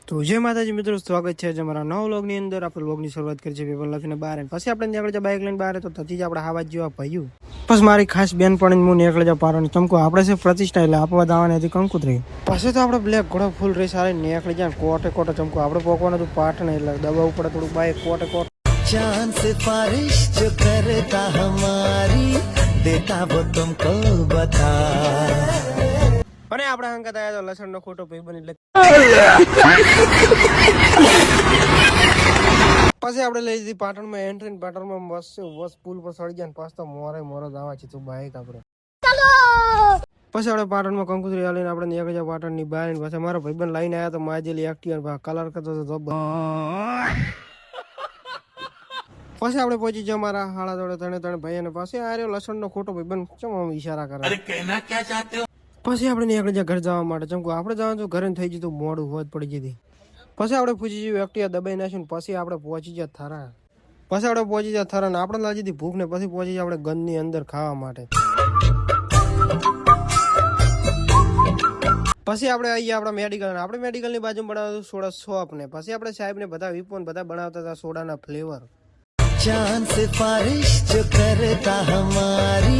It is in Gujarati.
તો જય માતાજી મિત્રો, સ્વાગત છે અમારા નવા વ્લોગની અંદર. આપણે વ્લોગની શરૂઆત કરી છે પેપર લખીને બહાર, પછી આપણે નીકળી જાય બાઇક લઈને બહાર. તો થતી જ આપણે હાવા જેવા ભાઈઓ બસ મારી ખાસ બેન પણ હું નીકળી જાઉં પારોની ચમકો આપણે છે પ્રતિષ્ઠા એટલે આપવા દાવાની હતી કંકુતરી. પછી તો આપણે બ્લેક ઘોડો ફૂલ રેસ આવે નીકળી જાય કોટે કોટે ચમકો આપણે પોકવાનું હતું પાટણ એટલે દબાવવું પડે થોડું બાઇક કોટે કોટ. चांद सिफारिश जो करता हमारी देता वो तुमको बता. અને આપણે હંગાત આવ્યા તો લસણ નો ખોટો ભાઈ બની પછી આપણે લઈ લીધી પાટણમાં એન્ટ્રી. પાટણમાં બસ પુલ પર ચડી ગયા પાસ તો મોરો દાવા છે તું બાઈક આપણે. પછી આપણે પાટણમાં કંકુતરી આવીને આપણે નીકળી જાય પાટણની બહાર. પછી મારો ભાઈબંધ લઈને આવ્યા તો માજેલી એક્ટિવા કલર કરતો હતો. પછી આપણે પહોંચી જાય મારા હાડા જોડે ત્રણે ભાઈ અને પછી આ રહ્યો લસણ નો ખોટો ભાઈબંધ ચમ ઈશારા કરે. પછી આપણે નીકળી જાય ઘર જવા માટે ચમકો આપણે જવાનું તો ઘરે થઈ જતું મોડું હોત પડી જતી. પછી આપણે પૂછી જઈએ એક્ટિવા દબાઈ નાખ્યું. પછી આપણે પહોંચી જાય થરા. ને આપણે લાગી હતી ભૂખ ને પછી પહોંચી જાય આપણે ગંદની અંદર ખાવા માટે. પછી આપણે આવીએ આપણા મેડિકલ. આપણે મેડિકલની બાજુમાં બનાવતું સોડા શોપ ને પછી આપણે સાહેબ ને બધા વિપો બધા બનાવતા હતા સોડાના ફ્લેવર. चांद सिफारिश जो करता हमारी